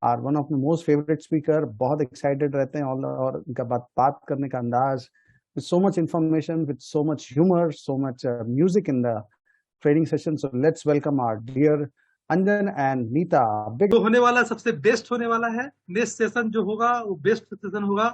Are one of most favourite speaker, बहुत excited रहते हैं और उनका बात करने का अंदाज, with so much information, with so much humor, so much music in the training session. So let's welcome our dear Anjan and Neeta. Big जो होने वाला सबसे बेस्ट होने वाला है। नेक्स्ट सेशन जो होगा वो बेस्ट सेशन होगा।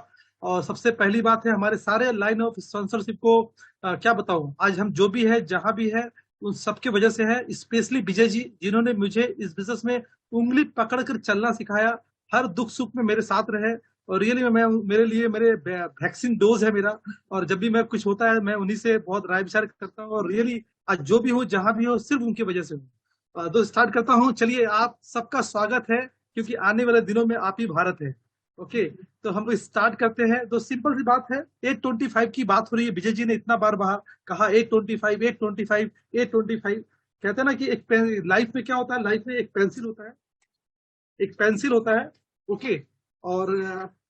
और सबसे पहली बात है, हमारे सारे लाइन ऑफ स्पॉन्सरशिप को क्या बताऊं, आज हम जो भी है जहां भी है उन सबके वजह से है। स्पेशली विजय जी, जिन्होंने मुझे इस बिजनेस में उंगली पकड़ कर चलना सिखाया, हर दुख सुख में मेरे साथ रहे। और रियली मैं मेरे लिए मेरे वैक्सीन डोज है मेरा। और जब भी मैं कुछ होता है मैं उन्हीं से बहुत राय विचार करता हूँ। और रियली आज जो भी हूँ जहां भी हो सिर्फ उनकी वजह से हूँ। तो स्टार्ट करता हूँ। चलिए, आप सबका स्वागत है, क्योंकि आने वाले दिनों में आप ही भारत है। ओके, तो हम लोग स्टार्ट करते हैं। तो सिंपल सी बात है, 825 की बात हो रही है। विजय जी ने इतना बार बार कहा 825 825 825। कहते हैं ना कि एक लाइफ में क्या होता है, लाइफ में एक पेंसिल होता है, एक पेंसिल होता है। ओके, और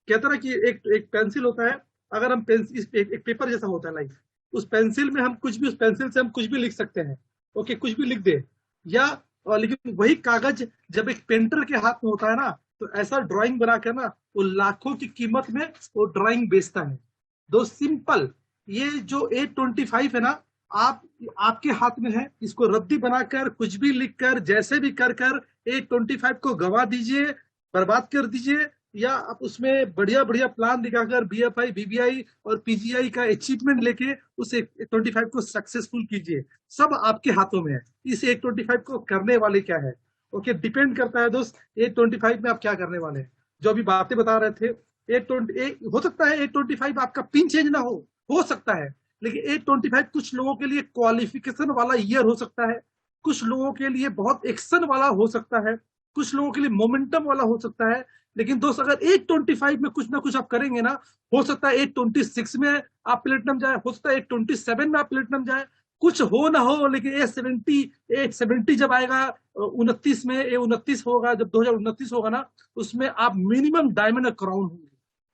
कहते हैं ना कि एक एक पेंसिल होता है। अगर हम पेंसिल एक पेपर जैसा होता है लाइफ, उस पेंसिल में हम कुछ भी, उस पेंसिल से हम कुछ भी लिख सकते हैं। ओके, कुछ भी लिख दे या लेकिन वही कागज जब एक पेंटर के हाथ में होता है ना, तो ऐसा ड्राइंग बना कर ना वो लाखों की कीमत में वो ड्राइंग बेचता है। दो सिंपल, ये जो 825 है ना, आप आपके हाथ में है। इसको रद्दी बनाकर कुछ भी लिखकर जैसे भी कर कर 825 को गवा दीजिए, बर्बाद कर दीजिए। या आप उसमें बढ़िया बढ़िया प्लान दिखाकर बीएफआई बीबीआई और पीजीआई का अचीवमेंट लेके उस 825 को सक्सेसफुल कीजिए। सब आपके हाथों में है। इस 825 को करने वाले क्या है। ओके, डिपेंड करता है दोस्त 825 में आप क्या करने वाले हैं। जो अभी बातें बता रहे थे, 820 हो सकता है 825 आपका पिन चेंज ना हो सकता है। लेकिन 825 कुछ लोगों के लिए क्वालिफिकेशन वाला ईयर हो सकता है, कुछ लोगों के लिए बहुत एक्शन वाला हो सकता है, कुछ लोगों के लिए मोमेंटम वाला हो सकता है। लेकिन दोस्त, अगर 825 में कुछ ना कुछ आप करेंगे ना, हो सकता है 826 में आप प्लेटिनम जाए, हो सकता है 827 में आप प्लेटिनम जाए। कुछ हो ना हो, लेकिन 870 जब आएगा 29 में, ये 29 होगा, जब 2029 होगा ना, उसमें आप मिनिमम डायमंड क्राउन होंगे।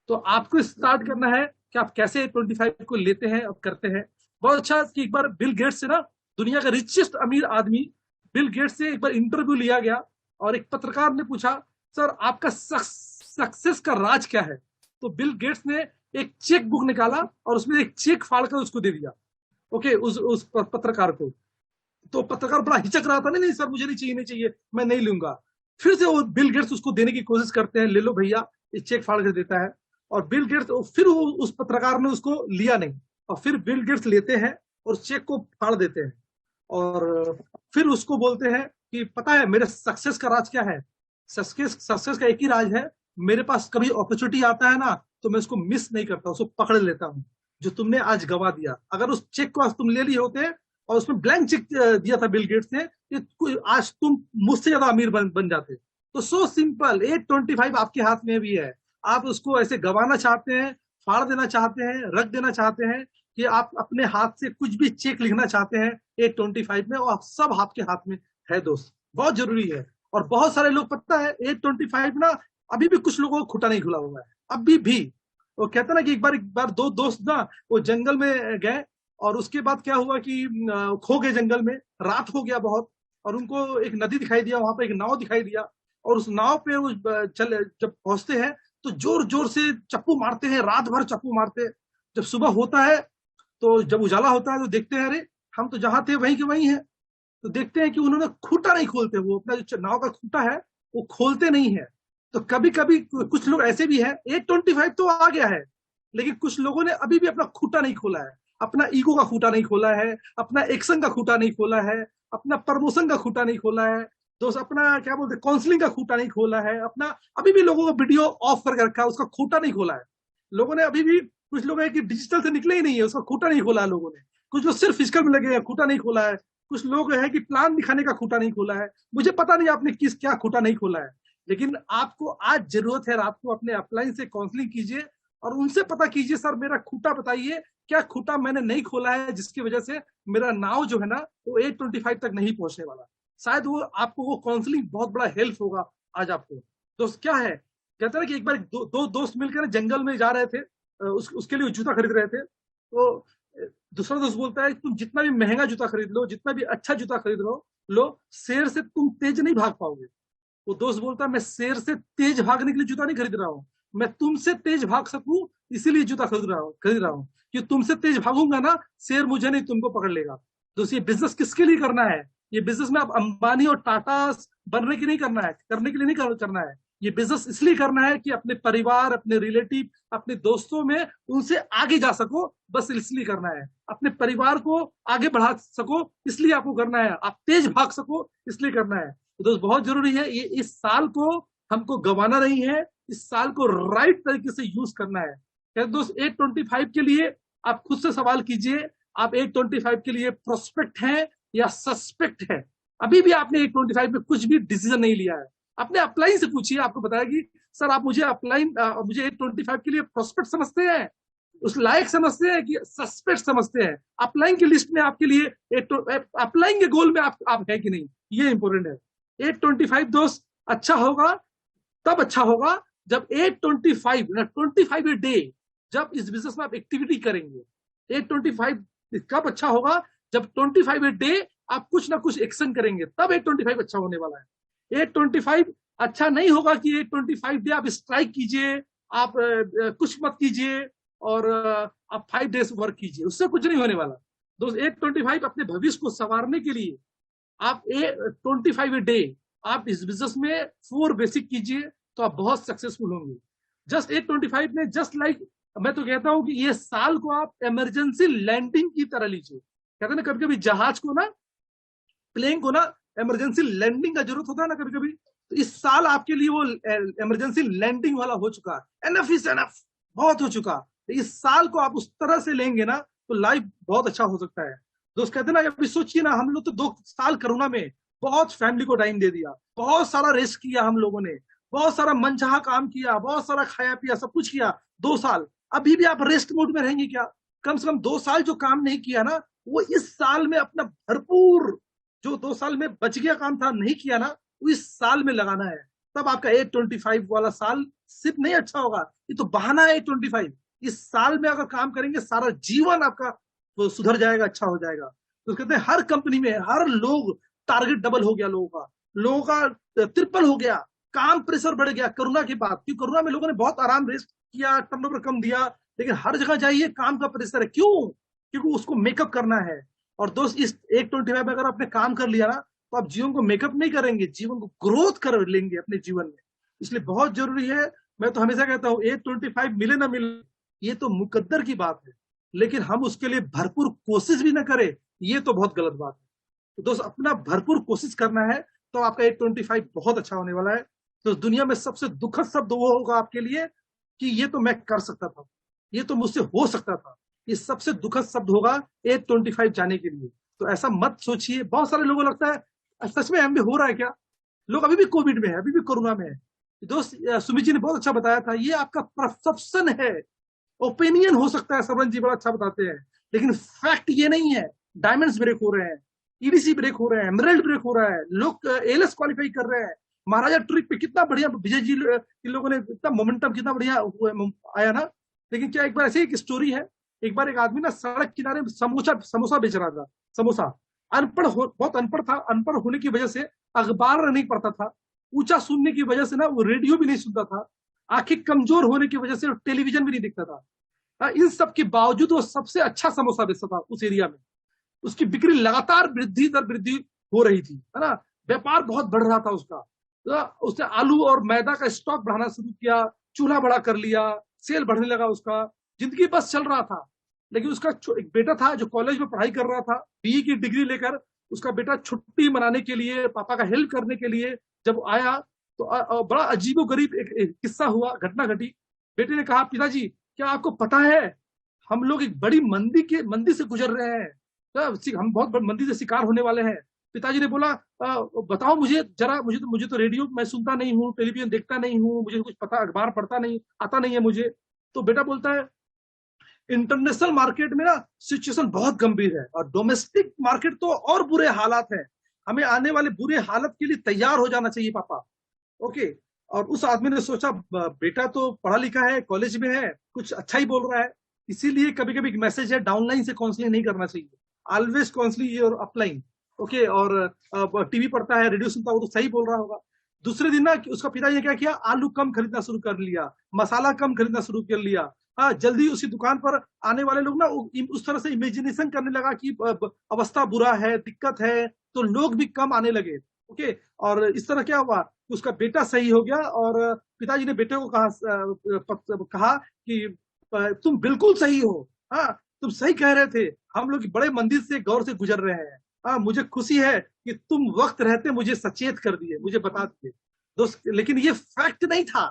तो आपको स्टार्ट करना है कि आप कैसे 25 को लेते हैं और करते हैं। बहुत अच्छा कि एक बार बिल गेट्स से ना, दुनिया का रिचेस्ट अमीर आदमी बिल गेट्स से एक बार इंटरव्यू लिया गया। और एक पत्रकार ने पूछा, सर आपका सक्सेस का राज क्या है। तो बिल गेट्स ने एक चेक बुक निकाला और उसमें एक चेक फाड़ कर उसको दे दिया। ओके, उस पत्रकार को। तो पत्रकार बड़ा हिचक रहा था, नहीं नहीं सर मुझे नहीं चाहिए, नहीं चाहिए, मैं नहीं लूंगा। फिर से वो बिल गेट्स उसको देने की कोशिश करते हैं, ले लो भैया, ये चेक फाड़ कर देता है। और बिल गेट्स, फिर वो उस पत्रकार ने उसको लिया नहीं। और फिर बिल गेट्स लेते हैं और चेक को फाड़ देते हैं। और फिर उसको बोलते हैं कि पता है मेरे सक्सेस का राज क्या है। सक्सेस का एक ही राज है, मेरे पास कभी अपॉर्चुनिटी आता है ना, तो मैं उसको मिस नहीं करता, उसको पकड़ लेता हूँ। जो तुमने आज गवा दिया, अगर उस चेक को आज तुम ले लिए होते और उसमें ब्लैंक चेक दिया था बिल गेट्स ने, ये आज तुम मुझसे ज्यादा अमीर बन जाते। तो सो सिंपल, 825 आपके हाथ में भी है। आप उसको ऐसे गवाना चाहते हैं, फाड़ देना चाहते हैं, रख देना चाहते हैं, कि आप अपने हाथ से कुछ भी चेक लिखना चाहते हैं 825 में, और सब आपके हाथ में है दोस्त। बहुत जरूरी है। और बहुत सारे लोग, पता है 825 ना, अभी भी कुछ लोगों को खुटा नहीं खुला हुआ है अभी भी। वो कहते हैं ना कि एक बार दो दोस्त ना वो जंगल में गए, और उसके बाद क्या हुआ कि खो गए जंगल में। रात हो गया बहुत, और उनको एक नदी दिखाई दिया, वहां पर एक नाव दिखाई दिया। और उस नाव पे वो चले, जब पहुंचते हैं तो जोर जोर से चप्पू मारते हैं, रात भर चप्पू मारते हैं। जब सुबह होता है, तो जब उजाला होता है तो देखते हैं, अरे हम तो जहां थे वहीं के वहीं हैं। तो देखते हैं कि उन्होंने खूंटा नहीं खोलते, वो अपना जो नाव का खूंटा है वो खोलते नहीं है। तो कभी कभी कुछ लोग ऐसे भी हैं, 825 तो आ गया है, लेकिन कुछ लोगों ने अभी भी अपना खूंटा नहीं खोला है, अपना ईगो का खूंटा नहीं खोला है, अपना एक्शन का खूंटा नहीं खोला है, अपना प्रमोशन का खूंटा नहीं खोला है दोस्त, अपना क्या बोलते काउंसलिंग का खूंटा नहीं खोला है, अपना अभी भी लोगों को वीडियो ऑफ करके रखा है, उसका खूंटा नहीं खोला है लोगों ने अभी भी। कुछ लोग हैं कि डिजिटल से निकले ही नहीं है, उसका खूंटा नहीं खोला है लोगों ने। कुछ लोग सिर्फ फिजिकल में लगे हैं, खूंटा नहीं खोला है। कुछ लोग हैं कि प्लान दिखाने का खूंटा नहीं खोला है। मुझे पता नहीं आपने किस क्या खूंटा नहीं खोला है, लेकिन आपको आज जरूरत है, रात को अपने अपलाइन से काउंसलिंग कीजिए और उनसे पता कीजिए, सर मेरा खूंटा बताइए, क्या खूंटा मैंने नहीं खोला है जिसकी वजह से मेरा नाव जो है ना वो 825 तक नहीं पहुंचने वाला। शायद वो आपको वो काउंसलिंग बहुत बड़ा हेल्प होगा आज आपको। दोस्त क्या है, कहते हैं कि एक बार दो दोस्त मिलकर जंगल में जा रहे थे, उसके लिए जूता खरीद रहे थे। तो दूसरा दोस्त बोलता है, तुम जितना भी महंगा जूता खरीद लो, जितना भी अच्छा जूता खरीद लो, शेर से तुम तेज नहीं भाग पाओगे। वो दोस्त बोलता है मैं शेर से तेज भागने के लिए जूता नहीं खरीद रहा हूँ, मैं तुमसे तेज भाग सकूं इसीलिए जूता खरीद रहा हूँ कि तुमसे तेज भागूंगा ना, शेर मुझे नहीं तुमको पकड़ लेगा। दोस्त ये बिजनेस किसके लिए करना है? ये बिजनेस में आप अंबानी और टाटा बनने के नहीं करना है, करने के लिए नहीं करना है। ये बिजनेस इसलिए करना है कि अपने परिवार, अपने रिलेटिव, अपने दोस्तों में उनसे आगे जा सको, बस इसलिए करना है। अपने परिवार को आगे बढ़ा सको इसलिए आपको करना है, आप तेज भाग सको इसलिए करना है। तो दोस्त बहुत जरूरी है, ये इस साल को हमको गंवाना नहीं है, इस साल को राइट तरीके से यूज करना है। क्या दोस्त 825 के लिए आप खुद से सवाल कीजिए, आप 825 के लिए प्रोस्पेक्ट हैं या सस्पेक्ट है? अभी भी आपने 825 में कुछ भी डिसीजन नहीं लिया है। अपने अपलाइन से पूछिए, आपको बताएगी सर आप मुझे मुझे 825 के लिए प्रोस्पेक्ट समझते हैं, उस लायक समझते हैं कि सस्पेक्ट समझते हैं? अपलाइन की लिस्ट में आपके लिए अपलाइन के गोल में आप है कि नहीं, ये इंपॉर्टेंट है। 825 दोस्त अच्छा होगा तब अच्छा होगा जब 825 25 ए डे, जब इस बिजनेस में आप एक्टिविटी करेंगे। 825 कब अच्छा होगा? जब 25 ए डे आप कुछ ना कुछ एक्शन करेंगे, तब 825 अच्छा होने वाला है। 825 अच्छा नहीं होगा कि 825 डे आप स्ट्राइक कीजिए, आप कुछ मत कीजिए और आप 5 डेज वर्क कीजिए, उससे कुछ नहीं होने वाला। दोस्त 825 अपने भविष्य को संवारने के लिए आप 25 ए डे आप इस बिजनेस में 4 बेसिक कीजिए तो आप बहुत सक्सेसफुल होंगे। जस्ट 825 में जस्ट लाइक मैं तो कहता हूं कि ये साल को आप इमरजेंसी लैंडिंग की तरह लीजिए। कहते हैं ना कभी कभी जहाज को ना, प्लेन को ना इमरजेंसी लैंडिंग का जरूरत होता है ना कभी कभी, तो इस साल आपके लिए वो इमरजेंसी लैंडिंग वाला हो चुका है। एनफ इज एनफ, बहुत हो चुका। इस साल को आप उस तरह से लेंगे ना तो लाइफ बहुत अच्छा हो सकता है। दोस्त कहते हैं ना, अभी सोचिए ना, हम लोग तो 2 साल कोरोना में बहुत फैमिली को टाइम दे दिया, बहुत सारा रेस्ट किया हम लोगों ने, बहुत सारा मनचाहा काम किया, बहुत सारा खाया पिया, सब कुछ किया 2 साल। अभी भी आप रेस्ट मोड में रहेंगे क्या? कम से कम 2 साल जो काम नहीं किया ना, वो इस साल में अपना भरपूर, जो 2 साल में बच गया काम था नहीं किया ना, वो इस साल में लगाना है। तब आपका 825 वाला साल सिर्फ नहीं अच्छा होगा, ये तो बहाना है 825। इस साल में अगर काम करेंगे सारा जीवन आपका वो सुधर जाएगा, अच्छा हो जाएगा। तो कहते हैं हर कंपनी में हर लोग टारगेट डबल हो गया, लोगों का ट्रिपल हो गया, काम प्रेशर बढ़ गया कोरोना के बाद। क्योंकि कोरोना में लोगों ने बहुत आराम, रेस्ट किया, टर्नओवर कम दिया, लेकिन हर जगह जाइए काम का प्रेशर है। क्यों? क्योंकि उसको मेकअप करना है। और दोस्त इस 825 में अगर आपने काम कर लिया ना, तो आप जीवन को मेकअप नहीं करेंगे, जीवन को ग्रोथ कर लेंगे अपने जीवन में। इसलिए बहुत जरूरी है, मैं तो हमेशा कहता हूँ 825 मिले ना मिले ये तो मुकद्दर की बात है, लेकिन हम उसके लिए भरपूर कोशिश भी ना करें ये तो बहुत गलत बात है। तो दोस्त अपना भरपूर कोशिश करना है तो आपका 825 बहुत अच्छा होने वाला है। तो दुनिया में सबसे दुखद शब्द वो होगा आपके लिए कि ये तो मैं कर सकता था, ये तो मुझसे हो सकता था, ये सबसे दुखद शब्द होगा 825 जाने के लिए। तो ऐसा मत सोचिए। बहुत सारे लोगों को लगता है सच में एमबी हो रहा है क्या? लोग अभी भी कोविड में है, अभी भी कोरोना में है। दोस्त सुमित जी ने बहुत अच्छा बताया था, ये आपका परसेप्शन है, ओपिनियन हो सकता है। सरवन जी बड़ा अच्छा बताते हैं, लेकिन फैक्ट ये नहीं है। डायमंड्स ब्रेक हो रहे हैं, ईडीसी ब्रेक हो रहे हैं, एमराल्ड ब्रेक हो रहा है, लोग एलएस क्वालिफाई कर रहे हैं। महाराजा ट्रिप पे कितना बढ़िया विजय जी इन लोगों ने, इतना मोमेंटम कितना बढ़िया आया ना। लेकिन क्या एक बार ऐसे एक स्टोरी है, एक बार एक आदमी ना सड़क किनारे समोसा बेच रहा था। समोसा बहुत अनपढ़ था, अनपढ़ होने की वजह से अखबार नहीं पढ़ता था, ऊंचा सुनने की वजह से ना वो रेडियो भी नहीं सुनता था, आंखें कमजोर होने की वजह से टेलीविजन भी नहीं दिखता था। इन सब के बावजूद वो सबसे अच्छा समोसा बेचता था उस एरिया में। उसकी बिक्री लगातार वृद्धि हो रही थी, है ना, व्यापार बहुत बढ़ रहा था उसका। तो उसने आलू और मैदा का स्टॉक बढ़ाना शुरू किया, चूल्हा बड़ा कर लिया, सेल बढ़ने लगा उसका, जिंदगी बस चल रहा था। लेकिन उसका एक बेटा था जो कॉलेज में पढ़ाई कर रहा था, बीई की डिग्री लेकर। उसका बेटा छुट्टी मनाने के लिए, पापा का हेल्प करने के लिए जब आया तो बड़ा अजीबोगरीब एक किस्सा हुआ, घटना घटी। बेटे ने कहा, पिताजी क्या आपको पता है हम लोग एक बड़ी मंदी से गुजर रहे हैं, तो हम बहुत बड़ी मंदी से शिकार होने वाले हैं। पिताजी ने बोला बताओ मुझे जरा, मुझे तो रेडियो मैं सुनता नहीं हूँ, टेलीविजन देखता नहीं हूँ, मुझे कुछ पता, अखबार पढ़ता नहीं आता नहीं है मुझे। तो बेटा बोलता है इंटरनेशनल मार्केट में ना सिचुएशन बहुत गंभीर है और डोमेस्टिक मार्केट तो और बुरे हालात हैं, हमें आने वाले बुरे हालत के लिए तैयार हो जाना चाहिए पापा। ओके। और उस आदमी ने सोचा बेटा तो पढ़ा लिखा है, कॉलेज में है, कुछ अच्छा ही बोल रहा है, इसीलिए कभी कभी मैसेज है डाउनलाइन से काउंसलिंग नहीं करना चाहिए, ऑलवेज काउंसलिंग और अपलाइन। ओके। और टीवी पढ़ता है, रेडियो सुनता है, वो तो सही बोल रहा होगा। दूसरे दिन ना उसका पिताजी ने क्या किया, आलू कम खरीदना शुरू कर लिया, मसाला कम खरीदना शुरू कर लिया। हाँ, जल्दी उसी दुकान पर आने वाले लोग ना उस तरह से इमेजिनेशन करने लगा कि अवस्था बुरा है, दिक्कत है, तो लोग भी कम आने लगे। ओके, और इस तरह क्या हुआ, उसका बेटा सही हो गया और पिताजी ने बेटे को कहा कि तुम बिल्कुल सही हो, हाँ तुम सही कह रहे थे, हम लोग बड़े मंदिर से गौर से गुजर रहे हैं। हाँ, मुझे खुशी है कि तुम वक्त रहते मुझे सचेत कर दिए, मुझे बता दिए दोस्त। लेकिन ये फैक्ट नहीं था,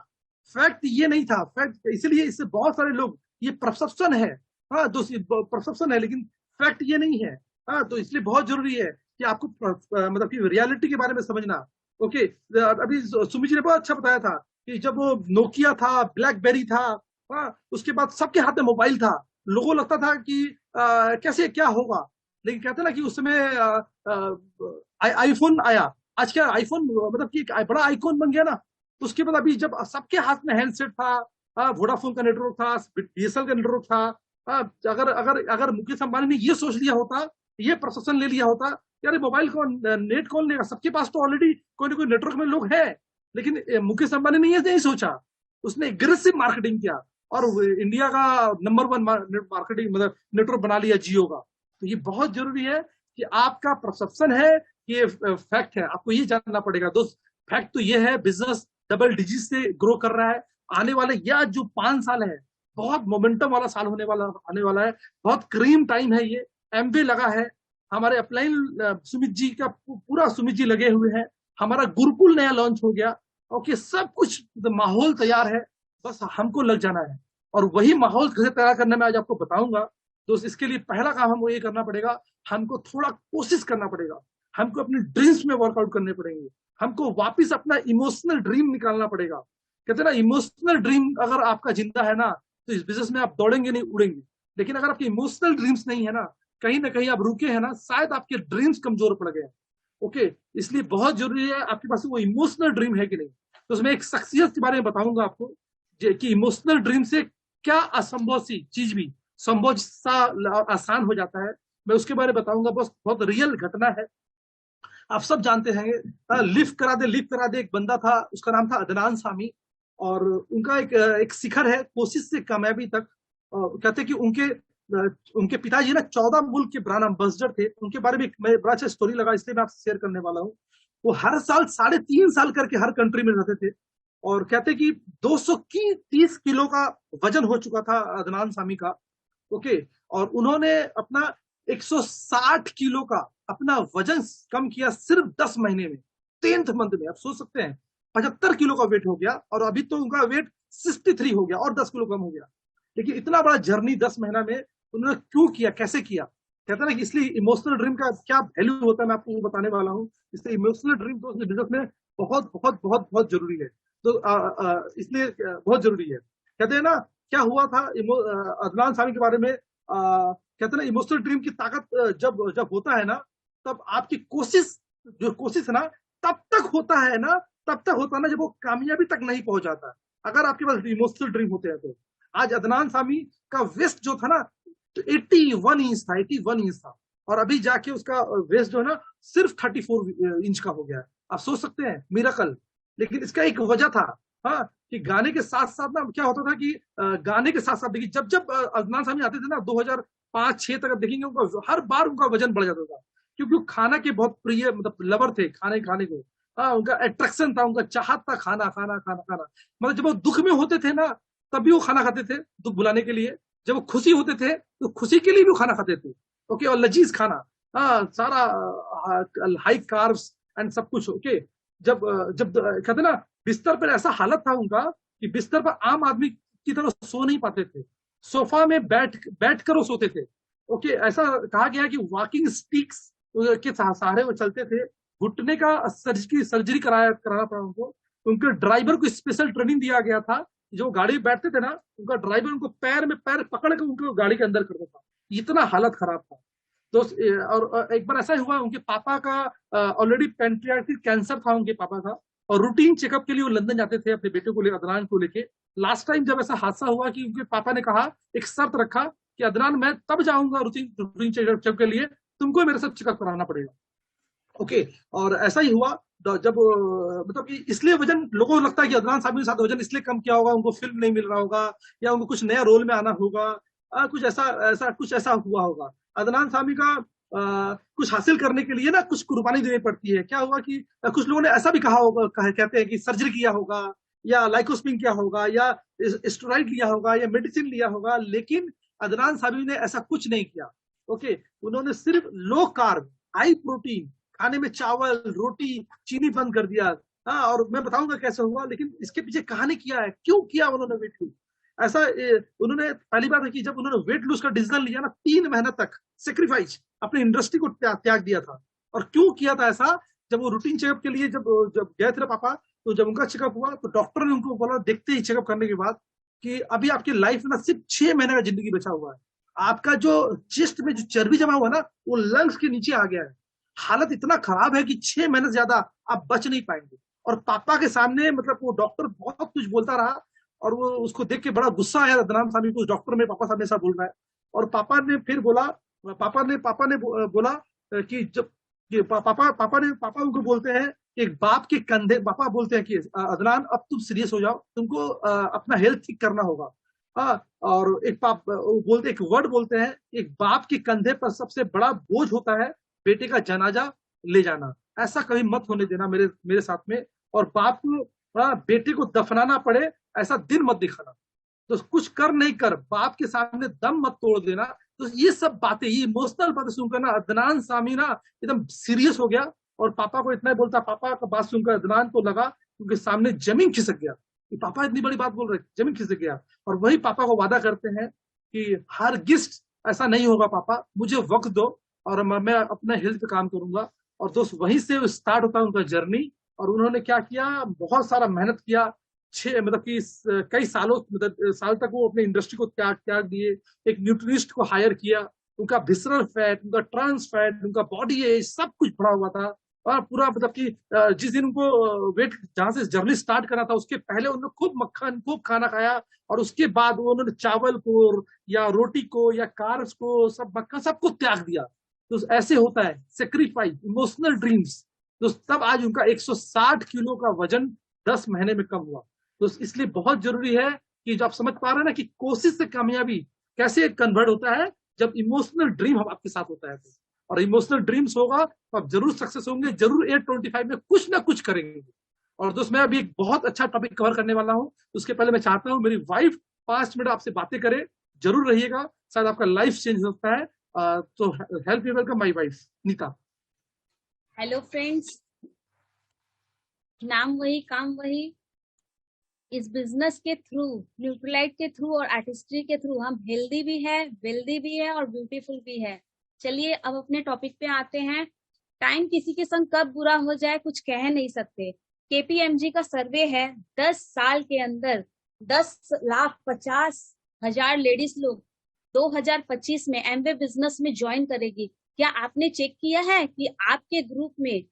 फैक्ट ये नहीं था, फैक्ट इसलिए इससे बहुत सारे लोग, ये परसेप्शन है। हाँ दोस्त, परसेप्शन है लेकिन फैक्ट ये नहीं है। हाँ, तो इसलिए बहुत जरूरी है कि आपको मतलब कि रियलिटी के बारे में समझना। ओके, अभी सुमित जी ने बहुत अच्छा बताया था कि जब वो नोकिया था, ब्लैकबेरी था, हाँ उसके बाद सबके हाथ में मोबाइल था, लोगों को लगता था कि कैसे क्या होगा। लेकिन कहते ना कि उस समय आईफोन आया, आज क्या आईफोन मतलब कि एक बड़ा आइकॉन बन गया ना। उसके बाद अभी जब सबके हाथ में हैंडसेट था, वोडाफोन का नेटवर्क था, बीएसएल का नेटवर्क था, अगर अगर अगर मुकेश अंबानी ने ये सोच लिया होता, ये प्रोसेसन ले लिया होता, यार मोबाइल कौन, नेट कौन लेगा, सबके पास तो ऑलरेडी कोई ना कोई नेटवर्क में लोग हैं। लेकिन मुकेश अंबानी ने ये नहीं सोचा, उसने एग्रेसिव मार्केटिंग किया और इंडिया का नंबर 1 मार्केटिंग मतलब नेटवर्क बना लिया जियो का। तो ये बहुत जरूरी है कि आपका परसेप्शन है कि ये फैक्ट है, आपको ये जानना पड़ेगा दोस्त। फैक्ट तो ये है, बिजनेस डबल डिजिट से ग्रो कर रहा है। आने वाले या जो 5 साल है, बहुत मोमेंटम वाला साल आने वाला है, बहुत क्रीम टाइम है ये। एमबी लगा है, हमारे अपलाइन सुमित जी का पूरा सुमित जी लगे हुए हैं, हमारा गुरुकुल नया लॉन्च हो गया। ओके, सब कुछ माहौल तैयार है, बस हमको लग जाना है। और वही माहौल कैसे तैयार करने में आज आपको बताऊंगा दोस्त। इसके लिए पहला काम हमको ये करना पड़ेगा, हमको थोड़ा कोशिश करना पड़ेगा, हमको अपने ड्रीम्स में वर्कआउट करने पड़ेंगे, हमको वापस अपना इमोशनल ड्रीम निकालना पड़ेगा। कहते हैं ना, इमोशनल ड्रीम अगर आपका जिंदा है ना, तो इस बिजनेस में आप दौड़ेंगे नहीं, उड़ेंगे। लेकिन अगर आपके इमोशनल ड्रीम्स नहीं है ना, कहीं ना कहीं आप रुके हैं ना, शायद आपके ड्रीम्स कमजोर पड़ गए। ओके, इसलिए बहुत जरूरी है आपके पास वो इमोशनल ड्रीम है कि नहीं। तो उसमें एक शख्सियत के बारे में बताऊंगा आपको कि इमोशनल ड्रीम से क्या असंभव सी चीज भी संभव सा आसान हो जाता है, मैं उसके बारे में बताऊंगा। बस बहुत रियल घटना है, आप सब जानते हैं। लिफ्ट करा दे एक बंदा था, उसका नाम था अदनान सामी। और उनका एक शिखर है कोशिश से कामयाबी तक। कहते कि उनके पिताजी ना 14 मुल्क के ब्रांड एम्बेसडर थे। उनके बारे में मैं बड़ा अच्छा स्टोरी लगा, इसलिए मैं आपसे शेयर करने वाला हूँ। वो हर साल 3.5 साल करके हर कंट्री में रहते थे। और कहते कि 230 किलो का वजन हो चुका था अदनान सामी का। ओके, और उन्होंने अपना 160 किलो का अपना वजन कम किया सिर्फ 10 महीने में, 10th मंथ में। आप सोच सकते हैं, 75 किलो का वेट हो गया और अभी तो उनका वेट 63 हो गया और 10 किलो कम हो गया। लेकिन इतना बड़ा जर्नी 10 महीना में उन्होंने क्यों किया, कैसे किया? कहते हैं ना कि इसलिए इमोशनल ड्रीम का क्या वैल्यू होता है, मैं आपको बताने वाला हूँ। इसलिए इमोशनल ड्रीम तो बिजनेस में बहुत बहुत बहुत बहुत जरूरी है। तो इसलिए बहुत जरूरी है। कहते हैं ना, क्या हुआ था अदनान सामी के बारे में, कहते हैं ना, इमोशनल ड्रीम की ताकत जब जब होता है ना, तब आपकी कोशिश, जो कोशिश है ना, तब तक होता है ना, जब वो कामयाबी तक नहीं पहुंच जाता, अगर आपके पास इमोशनल ड्रीम होते हैं तो। आज अदनान सामी का वेस्ट जो था ना, तो 81 इंच था, 81 इंच था। और अभी जाके उसका वेस्ट जो है ना, सिर्फ 34 इंच का हो गया है। आप सोच सकते हैं, मिरेकल। लेकिन इसका एक वजह था, हाँ, कि गाने के साथ साथ ना क्या होता था कि गाने के साथ साथ देखिए, जब जब अदनान सामी आते थे ना 2005-6 तक, देखेंगे उनका हर बार उनका वजन बढ़ जाता था, क्योंकि वो खाना के बहुत प्रिय मतलब लवर थे, खाने को। हाँ, उनका अट्रैक्शन था, उनका चाहत था खाना खाना खाना खाना। मतलब जब वो दुख में होते थे ना, तब भी वो खाना खाते थे दुख भुलाने के लिए। जब वो खुशी होते थे तो खुशी के लिए भी वो खाना खाते थे। ओके, और लजीज खाना, हाँ, सारा हाई कार्ब्स एंड सब कुछ। ओके, जब जब कहते ना, बिस्तर पर ऐसा हालत था उनका कि बिस्तर पर आम आदमी की तरह सो नहीं पाते थे, सोफा में बैठ कर वो सोते थे। ओके, ऐसा कहा गया कि वॉकिंग स्टिक्स के सहारे वो चलते थे। घुटने का सर्जरी कराना पड़ा उनको। उनके ड्राइवर को स्पेशल ट्रेनिंग दिया गया था, जो गाड़ी में बैठते थे ना, उनका ड्राइवर उनको पैर में पैर पकड़ के उनको गाड़ी के अंदर करता था, इतना हालत खराब था। तो और एक बार ऐसा हुआ, उनके पापा का ऑलरेडी पेंट्रियाटिक कैंसर था उनके पापा का, और रूटीन चेकअप के लिए वो लंदन जाते थे अपने बेटे को अदनान को लेके। लास्ट टाइम जब ऐसा हादसा हुआ कि उनके पापा ने कहा, एक शर्त रखा कि अदनान, मैं तब जाऊंगा रूटीन चेकअप के लिए, तुमको मेरे साथ चेकअप कराना पड़ेगा। ओके, और ऐसा ही हुआ। जब मतलब कि इसलिए वजन लोगों को लगता है कि अदनान सामी के साथ वजन इसलिए कम किया होगा, उनको फिल्म नहीं मिल रहा होगा या उनको कुछ नया रोल में आना होगा, कुछ ऐसा ऐसा कुछ ऐसा हुआ होगा। अदनान सामी का कुछ हासिल करने के लिए ना कुछ कुर्बानी देनी पड़ती है। क्या हुआ कि कुछ लोगों ने ऐसा भी कहा होगा, कहते हैं कि सर्जरी किया होगा या लाइकोस्पिन किया होगा या स्टेरॉइड लिया होगा या मेडिसिन लिया होगा, लेकिन अदनान सामी ने ऐसा कुछ नहीं किया। ओके, उन्होंने सिर्फ लो कार्ब, हाई प्रोटीन, खाने में चावल, रोटी, चीनी बंद कर दिया। हाँ, और मैं बताऊंगा कैसे हुआ, लेकिन इसके पीछे कहानी किया है, क्यों किया उन्होंने वेट लूज। ऐसा उन्होंने पहली बात है कि जब उन्होंने वेट लूज का डिसीजन लिया ना, 3 महीना तक सेक्रीफाइस अपनी इंडस्ट्री को त्याग दिया था। और क्यों किया था ऐसा, जब वो रूटीन चेकअप के लिए जब जब गए थे पापा, तो जब उनका चेकअप हुआ तो डॉक्टर ने उनको बोला, देखते ही चेकअप करने के बाद, कि अभी आपकी लाइफ में सिर्फ 6 महीने का जिंदगी बचा हुआ है। आपका जो चेस्ट में जो चर्बी जमा हुआ ना, वो लंग्स के नीचे आ गया है। हालत इतना खराब है कि 6 महीने से ज्यादा आप बच नहीं पाएंगे। और पापा के सामने मतलब वो डॉक्टर बहुत कुछ बोलता रहा, और वो उसको देख के बड़ा गुस्सा आया अदनान सामी को, उस डॉक्टर में पापा सामने ऐसा बोल रहा है। और पापा ने फिर बोला, पापा ने बोला कि जब पापा उनको बोलते हैं कि एक बाप के कंधे, पापा बोलते हैं कि अदनान अब तुम सीरियस हो जाओ, तुमको अपना हेल्थ ठीक करना होगा। और एक वर्ड बोलते हैं, एक बाप के कंधे पर सबसे बड़ा बोझ होता है बेटे का जनाजा ले जाना। ऐसा कभी मत होने देना मेरे साथ में। और बाप को बेटे को दफनाना पड़े ऐसा दिन मत दिखाना। तो कुछ कर नहीं कर, बाप के सामने दम मत तोड़ देना। तो ये सब बातें, ये इमोशनल बातें सुनकर ना अदनान सामी ना एकदम सीरियस हो गया। और पापा को इतना ही बोलता, पापा का बात सुनकर अदनान को लगा क्योंकि सामने जमीन खिसक गया कि पापा इतनी बड़ी बात बोल रहे, जमीन खिसक गया। और वही पापा को वादा करते हैं कि हरगिज़ ऐसा नहीं होगा पापा, मुझे वक्त दो और मैं अपने हेल्थ पे काम करूंगा। और दोस्त वहीं से स्टार्ट होता है उनका जर्नी। और उन्होंने क्या किया, बहुत सारा मेहनत किया। मतलब कि कई सालों मतलब साल तक वो अपने इंडस्ट्री को त्याग दिए। एक न्यूट्रिनिस्ट को हायर किया, उनका विसरल फैट, उनका ट्रांस फैट, उनका बॉडी एज सब कुछ बढ़ा हुआ था। और पूरा मतलब कि जिस दिन उनको वेट जहां से जर्नी स्टार्ट करना था, उसके पहले उन्होंने खूब मक्खन, खूब खाना खाया। और उसके बाद उन्होंने चावल को या रोटी को या कार्ब्स को, सब मक्खन सबको त्याग दिया। तो ऐसे होता है सेक्रीफाइस, इमोशनल ड्रीम्स। तो तब आज उनका 160 किलो का वजन 10 महीने में कम हुआ। तो इसलिए बहुत जरूरी है कि जब आप समझ पा रहे हैं ना कि कोशिश से कामयाबी कैसे कन्वर्ट होता है, जब इमोशनल ड्रीम हम आपके साथ होता है तो। और इमोशनल ड्रीम्स होगा तो आप जरूर सक्सेस होंगे, जरूर 825 में कुछ ना कुछ करेंगे। और दोस्त मैं अभी एक बहुत अच्छा टॉपिक कवर करने वाला हूँ। उसके पहले मैं चाहता हूँ मेरी वाइफ 5 मिनट आपसे बातें करे, जरूर रहिएगा, शायद आपका लाइफ चेंज हो सकता है। तो help you welcome my wife Nita. Hello friends, नाम वही काम वही। इस बिजनेस के थ्रू, न्यूट्रीलाइट के थ्रू और आर्टिस्ट्री के थ्रू हम हेल्दी भी है, वेल्दी भी है और ब्यूटीफुल भी है। चलिए अब अपने टॉपिक पे आते हैं। टाइम किसी के संग कब बुरा हो जाए कुछ कह नहीं सकते। केपीएमजी का सर्वे है, 10 साल के अंदर 10,50,000 लेडीज लोग 2025 में एमवे बिजनेस में ज्वाइन करेगी। क्या आपने चेक किया है कि आपके ग्रुप में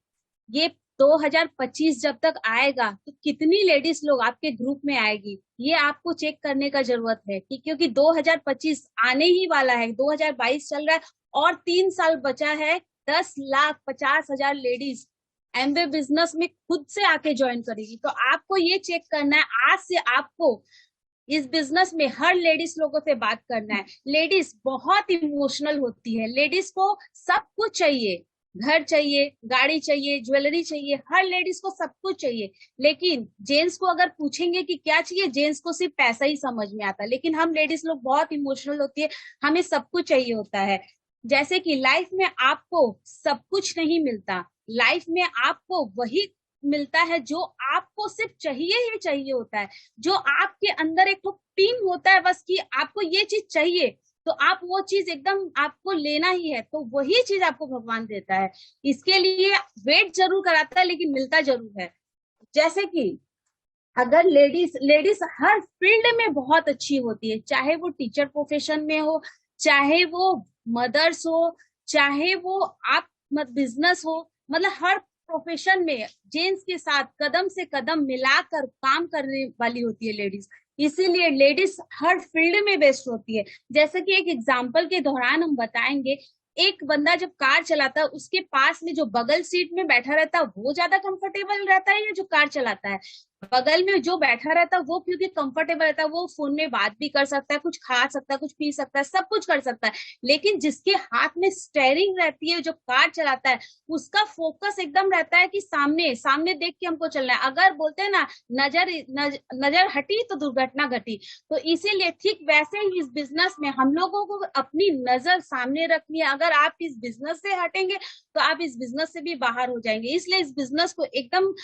ये 2025 जब तक आएगा तो कितनी लेडीज लोग आपके ग्रुप में आएगी? ये आपको चेक करने का जरूरत है कि क्योंकि 2025 आने ही वाला है, 2022 चल रहा है और 3 साल बचा है। 10,50,000 लेडीज एमवे बिजनेस में खुद से आके ज्वाइन करेगी। तो आपको ये चेक करना है, आज से आपको इस बिजनेस में हर लेडीज लोगों से बात करना है। लेडीज बहुत इमोशनल होती है, लेडीज को सब कुछ चाहिए, घर चाहिए, गाड़ी चाहिए, ज्वेलरी चाहिए, हर लेडीज को सब कुछ चाहिए। लेकिन जेंट्स को अगर पूछेंगे कि क्या चाहिए, जेंट्स को सिर्फ पैसा ही समझ में आता है। लेकिन हम लेडीज लोग बहुत इमोशनल होती है, हमें सब कुछ चाहिए होता है। जैसे कि लाइफ में आपको सब कुछ नहीं मिलता, लाइफ में आपको वही मिलता है जो आपको सिर्फ चाहिए ही चाहिए होता है। जो आपके अंदर एक तो पिन होता है बस कि आपको ये चीज चाहिए, तो आप वो चीज एकदम आपको लेना ही है, तो वही चीज आपको भगवान देता है। इसके लिए वेट जरूर कराता है लेकिन मिलता जरूर है। जैसे कि अगर लेडीज हर फील्ड में बहुत अच्छी होती है, चाहे वो टीचर प्रोफेशन में हो, चाहे वो मदर्स हो, चाहे वो आप बिजनेस हो, मतलब हर प्रोफेशन में जेंट्स के साथ कदम से कदम मिलाकर काम करने वाली होती है लेडीज। इसीलिए लेडीज हर फील्ड में बेस्ट होती है। जैसे कि एक एग्जांपल के दौरान हम बताएंगे एक बंदा जब कार चलाता है उसके पास में जो बगल सीट में बैठा रहता है वो ज्यादा कंफर्टेबल रहता है या जो कार चलाता है? बगल में जो बैठा रहता है वो क्योंकि कंफर्टेबल रहता है, वो फोन में बात भी कर सकता है, कुछ खा सकता है, कुछ पी सकता है, सब कुछ कर सकता है। लेकिन जिसके हाथ में स्टेयरिंग रहती है, जो कार चलाता है, उसका फोकस एकदम रहता है कि सामने सामने देख के हमको चलना है। अगर बोलते हैं ना नजर हटी तो दुर्घटना घटी, तो इसीलिए ठीक वैसे ही इस बिजनेस में हम लोगों को अपनी नजर सामने रखनी है। अगर आप इस बिजनेस से हटेंगे तो आप इस बिजनेस से भी बाहर हो जाएंगे। इसलिए इस बिजनेस को एकदम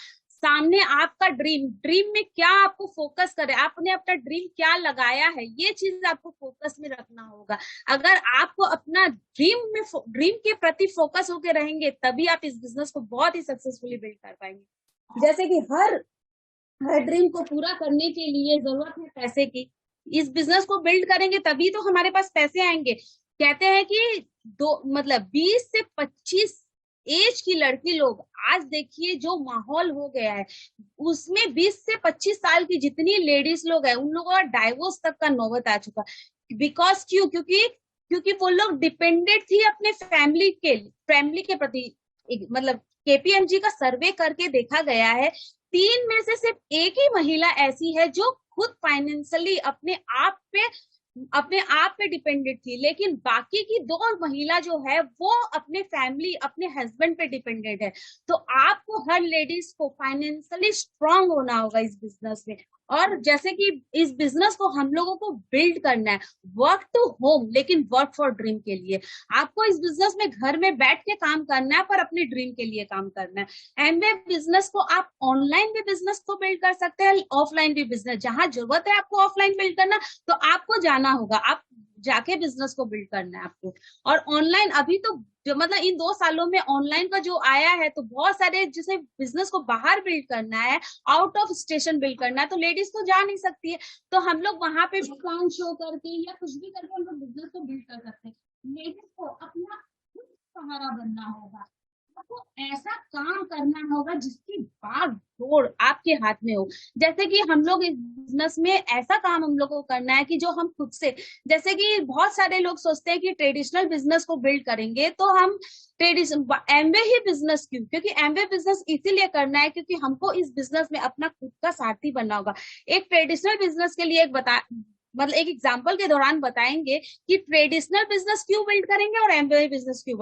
सामने, आपका ड्रीम में क्या आपको फोकस करे, आपने अपना ड्रीम क्या लगाया है, ये चीज आपको फोकस में रखना होगा। अगर आपको अपना ड्रीम के प्रति फोकस होके रहेंगे तभी आप इस बिजनेस को बहुत ही सक्सेसफुली बिल्ड कर पाएंगे। जैसे कि हर ड्रीम को पूरा करने के लिए जरूरत है पैसे की। इस बिजनेस को बिल्ड करेंगे तभी तो हमारे पास पैसे आएंगे। कहते हैं कि 20 से 25 एज की लड़की लोग, आज देखिए जो माहौल हो गया है उसमें 20 से 25 साल की जितनी लेडीज लोग हैं उन लोगों का डाइवोर्स तक का नौबत आ चुका। बिकॉज क्योंकि वो लोग डिपेंडेंट थी अपने फैमिली के प्रति। मतलब KPMG का सर्वे करके देखा गया है 3 में से सिर्फ एक ही महिला ऐसी है जो खुद फाइनेंशियली अपने आप पे डिपेंडेंट थी, लेकिन बाकी की 2 महिला जो है वो अपने फैमिली, अपने हस्बैंड पे डिपेंडेंट है। तो आपको, हर लेडीज को फाइनेंशियली स्ट्रांग होना होगा इस बिजनेस में। और जैसे कि इस बिजनेस को हम लोगों को बिल्ड करना है वर्क टू होम, लेकिन वर्क फॉर ड्रीम के लिए। आपको इस बिजनेस में घर में बैठ के काम करना है पर अपने ड्रीम के लिए काम करना है। एमवे बिजनेस को आप ऑनलाइन भी बिजनेस को बिल्ड कर सकते हैं, ऑफलाइन भी बिजनेस। जहां जरूरत है आपको ऑफलाइन बिल्ड करना तो आपको जाना होगा, आप जाके बिजनेस को बिल्ड करना है आपको। और ऑनलाइन अभी तो जो मतलब इन 2 सालों में ऑनलाइन का जो आया है, तो बहुत सारे जिसे बिजनेस को बाहर बिल्ड करना है, आउट ऑफ स्टेशन बिल्ड करना है, तो लेडीज तो जा नहीं सकती है, तो हम लोग वहां पे दुकान शो करके या कुछ भी करके हम लोग बिजनेस को बिल्ड कर सकते हैं। लेडीज को अपना खुद सहारा बनना होगा, आपको ऐसा काम करना होगा जिसकी बात दौड़ आपके हाथ में हो। जैसे कि हम लोग इस बिजनेस में ऐसा काम हम लोग को करना है कि जो हम खुद से, जैसे कि बहुत सारे लोग सोचते हैं कि ट्रेडिशनल बिजनेस को बिल्ड करेंगे तो हम एमवे ही बिजनेस क्यों, क्योंकि एमवे बिजनेस इसीलिए करना है क्योंकि हमको इस बिजनेस में अपना खुद का सारथी बनना होगा। एक ट्रेडिशनल बिजनेस के लिए एक एग्जाम्पल के दौरान बताएंगे कि ट्रेडिशनल बिजनेस क्यों बिल्ड करेंगे और एमवे बिजनेस क्यों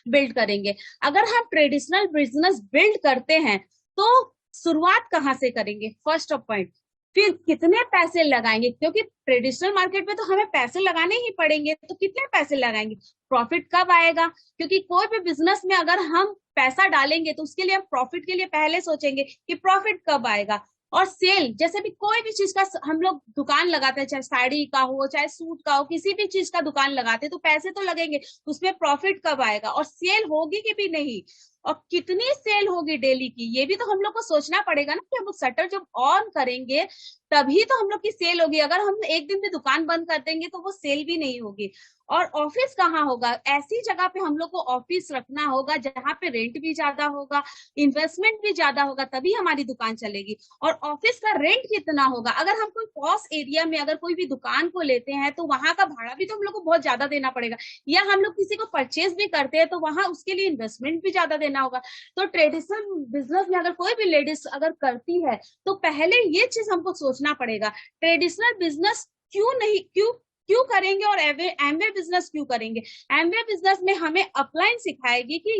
बिल्ड करेंगे। अगर हम ट्रेडिशनल बिजनेस बिल्ड करते हैं तो शुरुआत कहाँ से करेंगे, फर्स्ट ऑफ पॉइंट, फिर कितने पैसे लगाएंगे, क्योंकि ट्रेडिशनल मार्केट में तो हमें पैसे लगाने ही पड़ेंगे, तो कितने पैसे लगाएंगे, प्रॉफिट कब आएगा, क्योंकि कोई भी बिजनेस में अगर हम पैसा डालेंगे तो उसके लिए हम प्रॉफिट के लिए पहले सोचेंगे कि प्रॉफिट कब आएगा। और सेल, जैसे भी कोई भी चीज का हम लोग दुकान लगाते हैं, चाहे साड़ी का हो चाहे सूट का हो, किसी भी चीज का दुकान लगाते हैं तो पैसे तो लगेंगे, उसमें प्रॉफिट कब आएगा और सेल होगी कि भी नहीं, और कितनी सेल होगी डेली की, ये भी तो हम लोग को सोचना पड़ेगा ना कि हम लोग शटर जब ऑन करेंगे तभी तो हम लोग की सेल होगी। अगर हम एक दिन भी दुकान बंद कर देंगे तो वो सेल भी नहीं होगी। और ऑफिस कहाँ होगा, ऐसी जगह पे हम लोग को ऑफिस रखना होगा जहाँ पे रेंट भी ज्यादा होगा, इन्वेस्टमेंट भी ज्यादा होगा, तभी हमारी दुकान चलेगी। और ऑफिस का रेंट कितना होगा, अगर हम कोई पॉश एरिया में अगर कोई भी दुकान को लेते हैं तो वहां का भाड़ा भी तो हम लोग को बहुत ज्यादा देना पड़ेगा, या हम लोग किसी को परचेज भी करते हैं तो वहां उसके लिए इन्वेस्टमेंट भी ज्यादा देना होगा। तो ट्रेडिशनल बिजनेस में अगर कोई भी लेडीज अगर करती है तो पहले ये चीज हमको सोचना पड़ेगा, ट्रेडिशनल बिजनेस क्यों करेंगे और एमवे बिजनेस क्यों करेंगे। एमवे बिजनेस में हमें अपलाइन सिखाएगी कि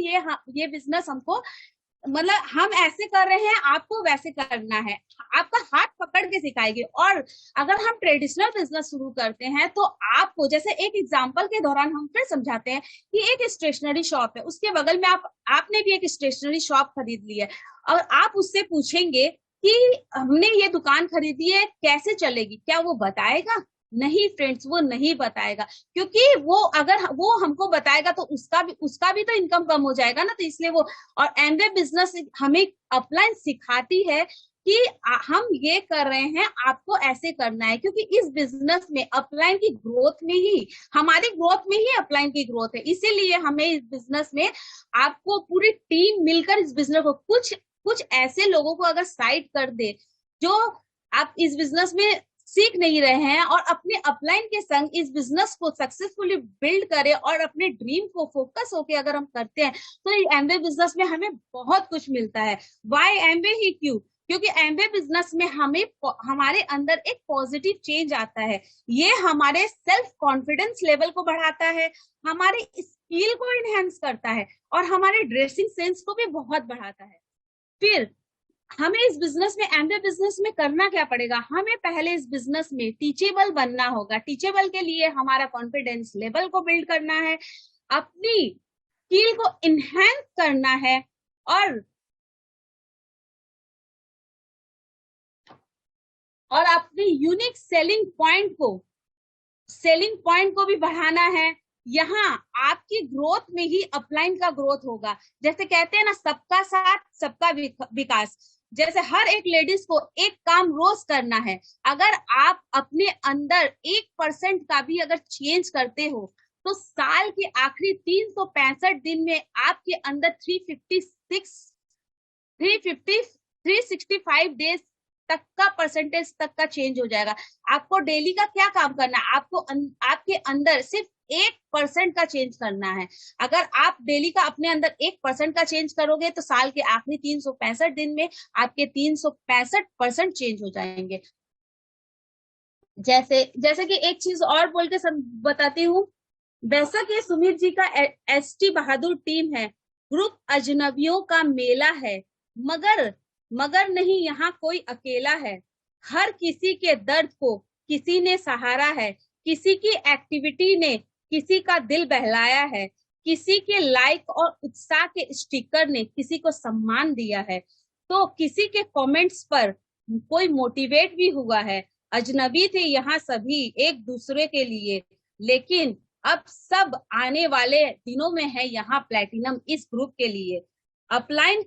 ये बिजनेस हमको, मतलब हम ऐसे कर रहे हैं, आपको वैसे करना है, आपका हाथ पकड़ के सिखाएगी। और अगर हम ट्रेडिशनल बिजनेस शुरू करते हैं तो आपको, जैसे एक एग्जांपल के दौरान हम फिर समझाते हैं कि एक स्टेशनरी शॉप है, उसके बगल में आपने भी एक स्टेशनरी शॉप खरीद ली है, और आप उससे पूछेंगे कि हमने ये दुकान खरीदी है, कैसे चलेगी, क्या वो बताएगा? नहीं फ्रेंड्स, वो नहीं बताएगा, क्योंकि अगर वो हमको बताएगा तो उसका भी तो इनकम कम हो जाएगा ना, तो इसलिए वो। और एमवे बिजनेस हमें अपलाइन सिखाती है कि हम ये कर रहे हैं, आपको ऐसे करना है, क्योंकि इस बिजनेस में अपलाइन की ग्रोथ में ही, हमारी ग्रोथ में ही अपलाइन की ग्रोथ है। इसीलिए हमें इस बिजनेस में आपको पूरी टीम मिलकर इस बिजनेस को, कुछ ऐसे लोगों को अगर साइड कर दे जो आप इस बिजनेस में सीख नहीं रहे हैं और अपने अपलाइन के संग इस बिजनेस को सक्सेसफुली बिल्ड करें और अपने ड्रीम को फोकस होके अगर हम करते हैं तो एमवे बिजनेस में हमें बहुत कुछ मिलता है। वाई एमवे ही क्यों? क्योंकि एमवे बिजनेस में हमारे अंदर एक पॉजिटिव चेंज आता है। ये हमारे सेल्फ कॉन्फिडेंस लेवल को बढ़ाता है, हमारे स्किल को इनहेंस करता है और हमारे ड्रेसिंग सेंस को भी बहुत बढ़ाता है। फिर हमें इस बिजनेस में, एमवे बिजनेस में करना क्या पड़ेगा? हमें पहले इस बिजनेस में टीचेबल बनना होगा। टीचेबल के लिए हमारा कॉन्फिडेंस लेवल को बिल्ड करना है, अपनी स्किल को इनहेंस करना है और अपनी यूनिक सेलिंग पॉइंट को भी बढ़ाना है। यहाँ आपकी ग्रोथ में ही अपलाइन का ग्रोथ होगा। जैसे कहते हैं ना, सबका साथ सबका विकास। जैसे हर एक लेडीज को एक काम रोज करना है। अगर आप अपने अंदर 1% का भी अगर चेंज करते हो तो साल के आखिरी 365 दिन में आपके अंदर 365 डेज तक का परसेंटेज तक का चेंज हो जाएगा। आपको डेली का क्या काम करना है? आपको आपके अंदर सिर्फ 1% का चेंज करना है। अगर आप डेली का अपने अंदर 1% का चेंज करोगे तो साल के आखिरी 365 दिन में आपके 365% चेंज हो जाएंगे। जैसे कि एक चीज और बोल के बताती हूँ। वैसा कि सुमित जी का एसटी बहादुर टीम है, ग्रुप अजनबियों का मेला है, मगर नहीं यहाँ कोई अकेला है। हर किसी के दर्द को किसी ने सहारा है, किसी की एक्टिविटी ने किसी का दिल बहलाया है, किसी के लाइक और उत्साह के स्टिकर ने किसी को सम्मान दिया है, तो किसी के कमेंट्स पर कोई मोटिवेट भी हुआ है। अजनबी थे यहाँ सभी एक दूसरे के लिए, लेकिन अब सब आने वाले दिनों में है यहाँ प्लैटिनम इस ग्रुप के लिए। अपलाइन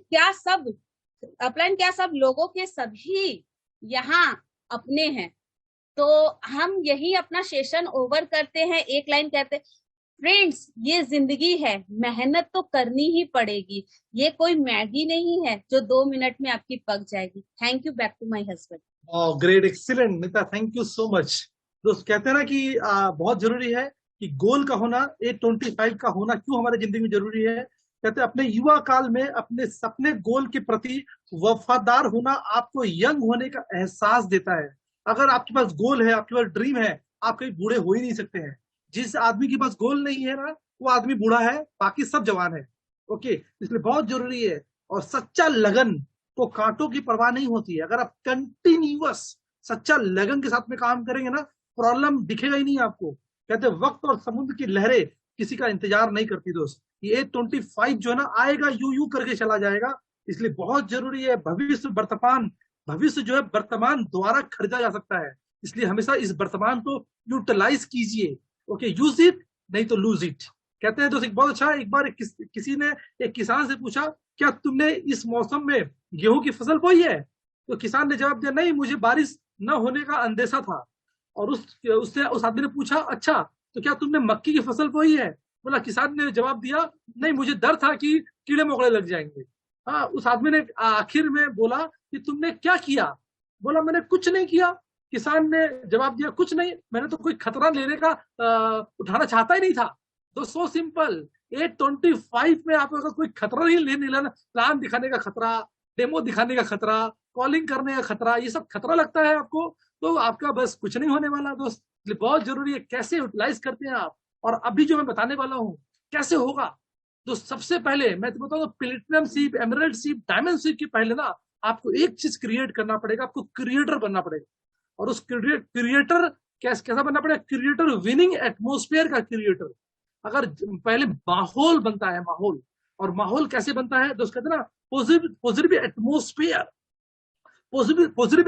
क्या सब लोगों के सभी यहाँ अपने हैं। तो हम यही अपना सेशन ओवर करते हैं। एक लाइन कहते हैं, फ्रेंड्स ये जिंदगी है, मेहनत तो करनी ही पड़ेगी। ये कोई मैगी नहीं है जो 2 मिनट में आपकी पक जाएगी। Thank you. Back to my husband. Great, excellent Nita, thank you so much. दोस्त कहते हैं ना कि बहुत जरूरी है कि गोल का होना, 825 का होना क्यों हमारे जिंदगी में जरूरी है। कहते हैं अपने युवा काल में अपने सपने गोल के प्रति वफादार होना आपको यंग होने का एहसास देता है। अगर आपके पास गोल है, आपके पास ड्रीम है, आप कहीं बूढ़े हो ही नहीं सकते हैं। जिस आदमी के पास गोल नहीं है ना, वो आदमी बूढ़ा है, बाकी सब जवान है। ओके, इसलिए बहुत जरूरी है। और सच्चा लगन को कांटों की परवाह नहीं होती है। अगर आप कंटिन्यूअस सच्चा लगन के साथ में काम करेंगे ना, प्रॉब्लम दिखेगा ही नहीं आपको। कहते हैं वक्त और समुद्र की लहरें किसी का इंतजार नहीं करती दोस्त। ये 825 जो है ना, आएगा यूं करके चला जाएगा। इसलिए बहुत जरूरी है, भविष्य जो है वर्तमान द्वारा खरीदा जा सकता है। इसलिए हमेशा इस वर्तमान को यूटिलाइज कीजिए। ओके, यूज इट, नहीं तो लूज इट। कहते हैं दोस्त, बहुत अच्छा, एक बार किसी ने एक किसान से पूछा, क्या तुमने इस मौसम में गेहूं की फसल बोई है? तो किसान ने जवाब दिया, नहीं, मुझे बारिश न होने का अंदेशा था। और उस आदमी ने पूछा, अच्छा तो क्या तुमने मक्की की फसल बोई है? बोला, किसान ने जवाब दिया, नहीं, मुझे डर था कि कीड़े मकोड़े लग जाएंगे। हाँ, उस आदमी ने आखिर में बोला कि तुमने क्या किया? बोला, मैंने कुछ नहीं किया। किसान ने जवाब दिया, कुछ नहीं, मैंने तो कोई खतरा लेने का उठाना चाहता ही नहीं था। तो सो सिंपल। 825 में आप अगर कोई खतरा नहीं लेना, प्लान दिखाने का खतरा, डेमो दिखाने का खतरा, कॉलिंग करने का खतरा, ये सब खतरा लगता है आपको, तो आपका बस कुछ नहीं होने वाला दोस्त। इसलिए बहुत जरूरी है कैसे यूटिलाइज करते हैं आप। और अभी जो मैं बताने वाला हूँ कैसे होगा, तो सबसे पहले मैं तो बताऊँ, प्लेटिनम सीप, एमराल्ड सीप, डायमंड सीप के पहले ना आपको एक चीज क्रिएट करना पड़ेगा, आपको क्रिएटर बनना पड़ेगा। और उस क्रिएटर कैसा बनना पड़ेगा? क्रिएटर विनिंग एटमोस्फेयर का क्रिएटर। अगर पहले माहौल बनता है, और माहौल कैसे बनता है दोस्त? कहते हैं ना, positive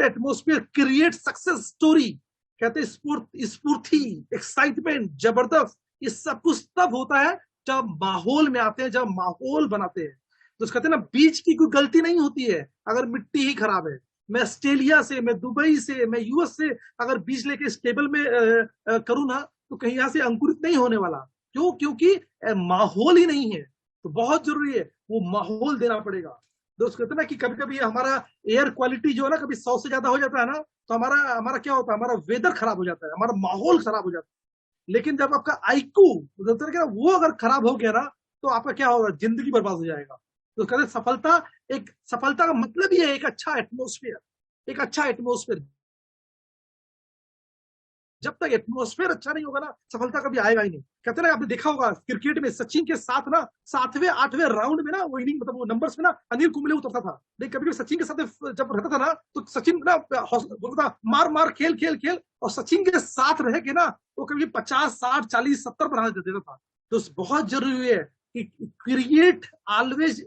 atmosphere create success story. कहते हैं स्फूर्ति, एक्साइटमेंट, जबरदस्त, ये सब कुछ तब होता है जब माहौल में आते हैं, जब माहौल बनाते हैं। तो कहते हैं ना, बीज की कोई गलती नहीं होती है अगर मिट्टी ही खराब है। मैं ऑस्ट्रेलिया से, मैं दुबई से, मैं यूएस से अगर बीज लेके इस टेबल में करूँ ना, तो कहीं यहाँ से अंकुरित नहीं होने वाला। क्यों? क्योंकि माहौल ही नहीं है। तो बहुत जरूरी है वो माहौल देना पड़ेगा। दोस्त कहते हैं ना कि कभी कभी हमारा एयर क्वालिटी जो है ना कभी 100 से ज्यादा हो जाता है ना, तो हमारा हमारा क्या होता है, हमारा वेदर खराब हो जाता है, हमारा माहौल खराब हो जाता है। लेकिन जब आपका आईक्यू वो अगर खराब हो गया ना, तो आपका क्या होगा, जिंदगी बर्बाद हो जाएगा। तो कहते हैं सफलता का मतलब ही है एक अच्छा एटमोस्फेयर, एक अच्छा एटमोस्फेयर। जब तक एटमोस्फेयर अच्छा नहीं होगा ना, सफलता कभी आएगा ही नहीं। कहते ना, आपने देखा होगा क्रिकेट में सचिन के साथ ना 7वें 8वें राउंड में ना वो इनिंग मतलब वो नंबर्स में ना अनिल कुंबले उतरता था। लेकिन कभी सचिन के साथ जब रहता था ना, तो सचिन ना बोलता था मार मार खेल खेल खेल, और सचिन के साथ रह के ना वो कभी 50 60 40 70 बना देता था। तो बहुत जरूरी है कि क्रिएट ऑलवेज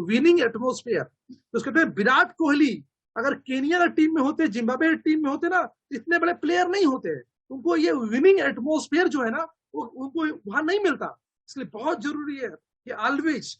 विनिंग एटमोस्फेयर। तो कहते हैं विराट कोहली अगर केनिया टीम में होते, जिम्बाब्वे टीम में होते ना, इतने बड़े प्लेयर नहीं होते। उनको ये विनिंग एटमोस्फेयर जो है ना, वो उनको वहां नहीं मिलता। इसलिए बहुत जरूरी है कि always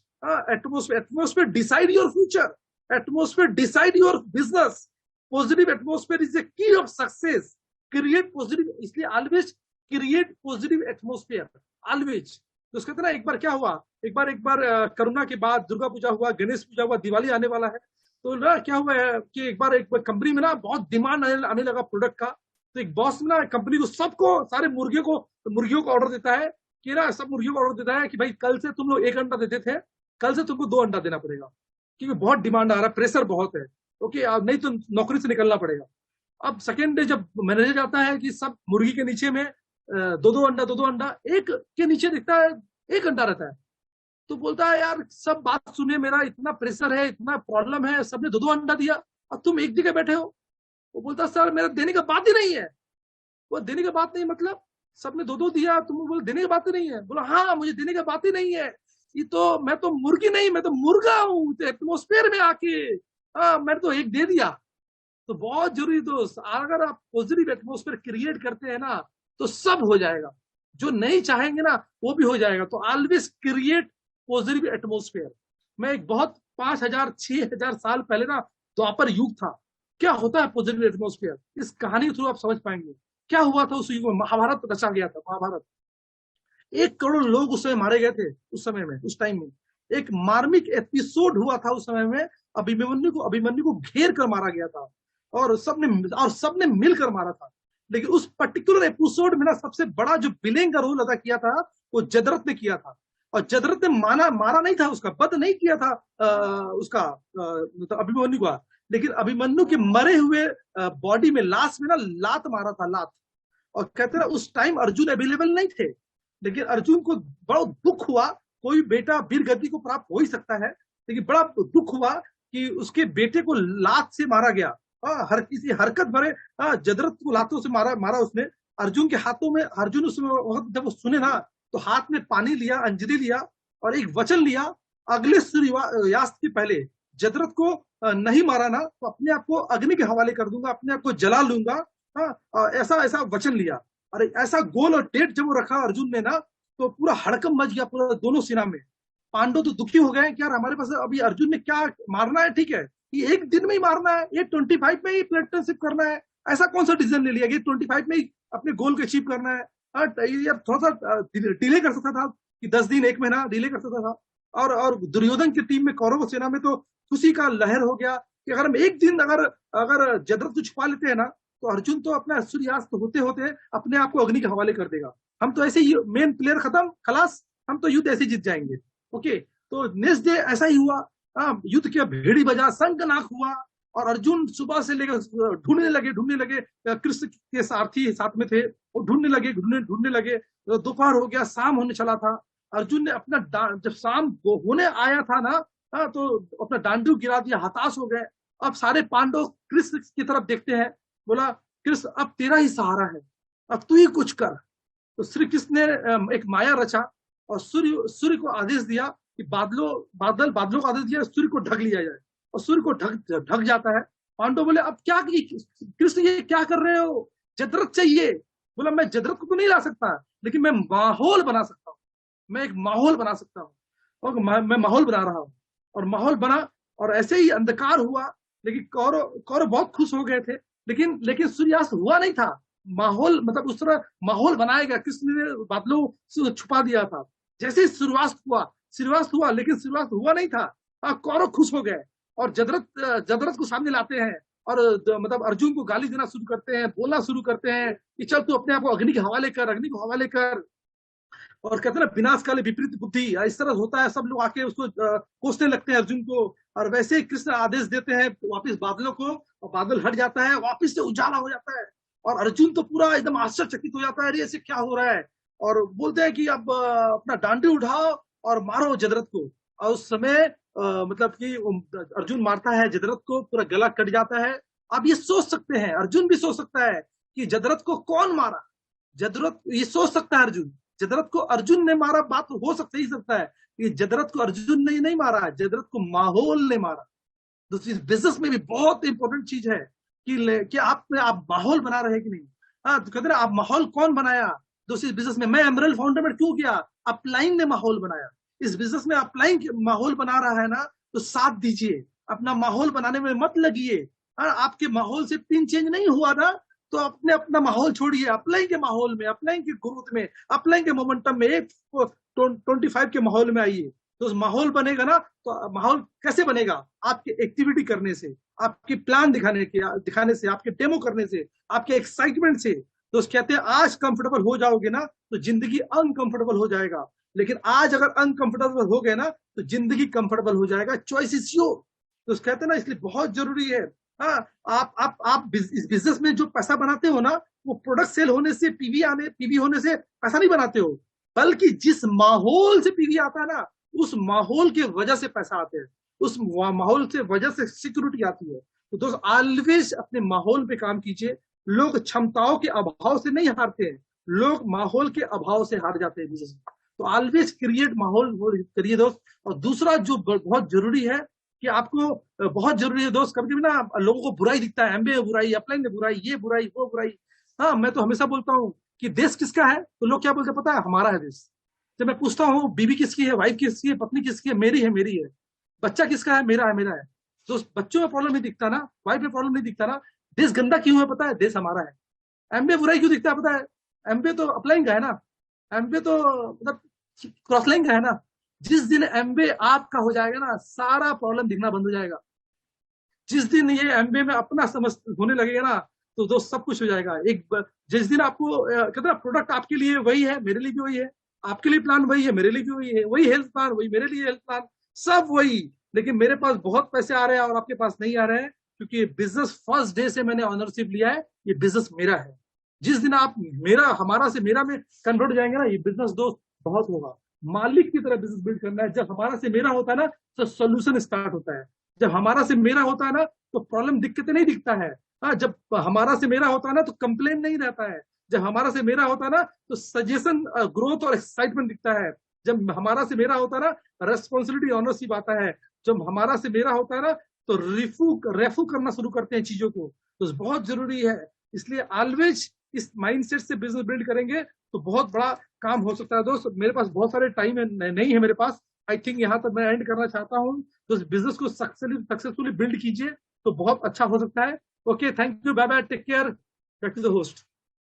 atmosphere decide your future, atmosphere decide your business. Positive atmosphere is the key of success. Create positive, इसलिए always create positive atmosphere always. तो कहते ना, एक बार क्या हुआ, एक बार कोरोना के बाद दुर्गा पूजा हुआ, गणेश पूजा हुआ, दिवाली आने वाला है। तो ना क्या हुआ है कि एक बार कंपनी में ना बहुत डिमांड आने लगा प्रोडक्ट का। तो एक बॉस ना कंपनी को सारे मुर्गियों को ऑर्डर देता है कि ना, सब मुर्गियों को ऑर्डर देता है कि भाई कल से तुम लोग 1 अंडा देते थे, कल से तुमको 2 अंडा देना पड़ेगा, क्योंकि बहुत डिमांड आ रहा है, प्रेशर बहुत है। ओके, नहीं तो नौकरी से निकलना पड़ेगा। अब सेकेंड डे जब मैनेजर जाता है कि सब मुर्गी के नीचे में 2-2 अंडा, एक के नीचे दिखता है 1 अंडा रहता है। तो बोलता है यार सब बात सुने, मेरा इतना प्रेशर है, इतना प्रॉब्लम है, सबने 2-2 अंडा दिया और तुम एक जगह बैठे हो। वो बोलता सर मेरा देने का बात ही नहीं है। वो देने का बात नहीं मतलब सबने 2-2 दिया, तुम बोले देने का बात ही नहीं है। बोला हाँ मुझे देने का बात ही नहीं है, ये तो मैं तो मुर्गी नहीं, मैं तो मुर्गा हूँ एटमोस्फेयर में आके। हाँ मैंने तो 1 दे दिया। तो बहुत जरूरी दोस्त, अगर आप पॉजिटिव एटमोस्फेयर क्रिएट करते हैं ना, तो सब हो जाएगा। जो नहीं चाहेंगे ना वो भी हो जाएगा। तो ऑलवेज क्रिएट पॉजिटिव एटमोस्फेयर। मैं एक बहुत 5000-6000 साल पहले ना द्वापर युग था, क्या होता है पॉजिटिव एटमोस्फेयर, इस कहानी के थ्रू आप समझ पाएंगे क्या हुआ था उस युग में। महाभारत रचा गया था, महाभारत। 1 करोड़ लोग उस समय मारे गए थे, उस समय में, उस टाइम में। एक मार्मिक एपिसोड हुआ था उस समय में, अभिमन्यु को घेर कर मारा गया था, और सबने मिलकर मारा था। लेकिन उस पर्टिकुलर एपिसोड में ना सबसे बड़ा जो विलेन का रोल अदा किया था वो जयद्रथ ने किया था। और जयद्रथ ने मारा नहीं था, उसका वध नहीं किया था उसका अभिमन्यु का, लेकिन अभिमन्यु के मरे हुए बॉडी में, लाश में ना लात मारा था, लात। और कहते हैं उस टाइम अर्जुन अवेलेबल नहीं थे, लेकिन अर्जुन को बड़ा दुख हुआ। कोई बेटा वीर गति को प्राप्त हो ही सकता है, लेकिन बड़ा दुख हुआ कि उसके बेटे को लात से मारा गया। हर किसी हरकत भरे जयद्रथ को लातों से मारा उसने। अर्जुन के हाथों में, अर्जुन उस वक्त जब वो सुने ना, तो हाथ में पानी लिया, अंजलि लिया, और एक वचन लिया, अगले सूर्यास्त के पहले जयद्रथ को नहीं मारा ना, तो अपने आप को अग्नि के हवाले कर दूंगा, अपने आप को जला लूंगा। ऐसा वचन लिया। और ऐसा गोल और डेट जब वो रखा अर्जुन ने ना, तो पूरा हड़कंप मच गया पूरा दोनों सेना में। पांडव तो दुखी हो गए कि यार हमारे पास अभी अर्जुन ने क्या मारना है, ठीक है ये 1 दिन में ही मारना है, ये 25 में ही प्लेटनशिप करना है, ऐसा कौन सा डिसीजन ले लिया कि 25 में ही अपने गोल को अचीव करना है। यार थोड़ा सा डिले कर सकता था कि 10 दिन 1 महीना डिले कर सकता था। और दुर्योधन की टीम में, कौरव सेना में तो खुशी का लहर हो गया कि अगर हम 1 दिन अगर जयद्रथ को छुपा लेते हैं ना, तो अर्जुन तो अपना सूर्यास्त होते होते अपने आप को अग्नि के हवाले कर देगा। हम तो ऐसे ही मेन प्लेयर खत्म, खलास, हम तो युद्ध ऐसे जीत जाएंगे। ओके, तो नेक्स्ट डे ऐसा ही हुआ। युद्ध के भेड़ी बजा, शंखनाद हुआ, और अर्जुन सुबह से लेकर ढूंढने लगे। कृष्ण के सारथी साथ में थे, वो ढूंढने लगे। दोपहर हो गया, शाम होने चला था। अर्जुन ने अपना जब शाम होने आया था ना, तो अपना डांडू गिरा दिया, हताश हो गए। अब सारे पांडव कृष्ण की तरफ देखते हैं। बोला कृष्ण अब तेरा ही सहारा है, अब तू ही कुछ कर। तो श्री कृष्ण ने एक माया रचा और सूर्य को आदेश दिया कि बादलों को आदेश दिया सूर्य को ढक लिया जाए, और सूर्य को ढक जाता है। पांडव बोले अब क्या, कृष्ण ये क्या कर रहे हो, जयद्रथ चाहिए। बोला मैं जयद्रथ को तो नहीं ला सकता, लेकिन मैं माहौल बना सकता हूँ, मैं एक माहौल बना सकता हूँ, और मैं माहौल बना रहा हूँ। और माहौल बना, और ऐसे ही अंधकार हुआ। लेकिन कौरव बहुत खुश हो गए थे, लेकिन सूर्यास्त हुआ नहीं था। माहौल मतलब उस तरह माहौल बनाया गया, कृष्ण ने बादलों से छुपा दिया था। जैसे ही सूर्यास्त हुआ, लेकिन सूर्यास्त हुआ नहीं था। कौरव खुश हो गए, और जदरत को सामने लाते हैं और मतलब अर्जुन को गाली देना शुरू करते हैं, बोलना शुरू करते हैं कि चल तू अपने आप को अग्नि के हवाले कर, अग्नि को हवाले कर। और कहते हैं ना विनाश काले विपरीत बुद्धि, इस तरह होता है। सब लोग आके उसको कोसने लगते हैं अर्जुन को, और वैसे ही कृष्ण आदेश देते हैं वापस बादलों को, और बादल हट जाता है, वापस से उजाला हो जाता है। और अर्जुन तो पूरा एकदम आश्चर्यचकित हो जाता है, अरे ऐसे क्या हो रहा है। और बोलते हैं कि अब अपना डांडी उठाओ और मारो जदरत को। और उस समय मतलब कि अर्जुन मारता है जदरत को, पूरा गला कट जाता है। आप ये सोच सकते हैं, अर्जुन भी सोच सकता है कि जदरत को कौन मारा। जदरत ये सोच सकता है अर्जुन, जदरत को अर्जुन ने मारा, बात तो हो सकता ही सकता है कि जदरत को अर्जुन ने नहीं मारा, जदरत को माहौल ने मारा। दूसरी बिजनेस में भी बहुत इंपॉर्टेंट चीज है कि आप माहौल बना रहे कि नहीं। हाँ, तो कहते हैं आप माहौल कौन बनाया। दूसरी बिजनेस में मैं एमरल्ड फाउंडर में क्यों किया, अपलाइन ने माहौल बनाया। इस बिजनेस में अपलाइन माहौल बना रहा है ना, तो साथ दीजिए, अपना माहौल बनाने में मत लगिए। आपके माहौल से पिन चेंज नहीं हुआ ना, तो अपने अपना माहौल छोड़िए, अपलाइन के माहौल में, अपलाइन की ग्रोथ में, अपलाइन के मोमेंटम में, 25 के माहौल में आइए। तो उस माहौल बनेगा ना, तो माहौल कैसे बनेगा, आपके एक्टिविटी करने से, आपकी प्लान दिखाने से, आपके डेमो करने से, आपके एक्साइटमेंट से। तो कहते हैं आज कंफर्टेबल हो जाओगे ना, तो जिंदगी अनकंफर्टेबल हो जाएगा। लेकिन आज अगर अनकंफर्टेबल हो गए ना, तो जिंदगी कंफर्टेबल हो जाएगा। Choice is your. तो कहते हैं ना, इसलिए बहुत जरूरी है। हाँ, आप इस बिजनेस में जो पैसा बनाते हो ना, वो प्रोडक्ट सेल होने से, पीवी होने से पैसा नहीं बनाते हो, बल्कि जिस माहौल से पीवी आता है ना, उस माहौल की वजह से पैसा आते हैं, उस माहौल से वजह से सिक्योरिटी आती है। तो दोस्त ऑलवेज अपने माहौल पे काम कीजिए। लोग क्षमताओं के अभाव से नहीं हारते हैं, लोग माहौल के अभाव से हार जाते हैं बिजनेस में। तो ऑलवेज क्रिएट माहौल करिए दोस्त। और दूसरा जो बहुत जरूरी है कि आपको बहुत जरूरी है दोस्त, कभी कभी ना लोगों को बुराई दिखता है, एमबीए बुराई, अपलाइन में बुराई, ये बुराई, वो बुराई। हाँ, मैं तो हमेशा बोलता हूँ कि देश किसका है, तो लोग क्या बोलते हैं पता है, हमारा है देश। जब मैं पूछता हूँ बीवी किसकी है, वाइफ किसकी है, पत्नी किसकी है, मेरी है, मेरी है। बच्चा किसका है, मेरा है, मेरा है। तो बच्चों में प्रॉब्लम नहीं दिखता ना, वाइफ में प्रॉब्लम नहीं दिखता ना, देश गंदा क्यों है पता है, देश हमारा है। एमबीए बुराई क्यों दिखता है पता है, एमबीए तो अपलाइन का है ना, एमबीए तो मतलब क्रॉस लाइन का है ना। जिस दिन एमबीए आपका हो जाएगा ना, सारा प्रॉब्लम दिखना बंद हो जाएगा। जिस दिन ये एमबीए में अपना समझ होने लगेगा ना, तो दोस्त सब कुछ हो जाएगा। जिस दिन आपको कहते हैं प्रोडक्ट आपके लिए वही है, मेरे लिए भी वही है, आपके लिए प्लान वही है, मेरे लिए भी वही है, वही हेल्थ प्लान, वही मेरे लिए हेल्थ प्लान, सब वही। लेकिन मेरे पास बहुत पैसे आ रहे हैं और आपके पास नहीं आ रहे हैं, क्योंकि ये बिजनेस फर्स्ट डे से मैंने ऑनरशिप लिया है, ये बिजनेस मेरा है। जिस दिन आप हमारा से मेरा में कन्वर्ट हो जाएंगे ना, ये बिजनेस दोस्त बहुत होगा। मालिक की तरह बिजनेस बिल्ड करना है। जब हमारा से मेरा होता है ना, तो सोल्यूशन स्टार्ट होता है। जब हमारा से मेरा होता है ना, तो प्रॉब्लम दिक्कतें नहीं दिखता है। हाँ, जब हमारा से मेरा होता है ना, तो कंप्लेन नहीं रहता है। जब हमारा से मेरा होता है ना, तो सजेशन, ग्रोथ और एक्साइटमेंट दिखता है। जब हमारा से मेरा होता है ना, रेस्पॉन्सिबिलिटी, ऑनरशिप आता है। जब हमारा से मेरा होता है ना, तो रेफू करना शुरू करते हैं चीजों को। तो बहुत जरूरी है। इसलिए ऑलवेज इस माइंडसेट से बिजनेस बिल्ड करेंगे तो बहुत बड़ा काम हो सकता है दोस्त। मेरे पास बहुत सारे टाइम नहीं है मेरे पास। आई थिंक यहाँ तक मैं एंड करना चाहता हूँ। तो बिजनेस को सक्सेसफुली बिल्ड कीजिए तो बहुत अच्छा हो सकता है। Okay, thank you, bye bye, take care, back to the host.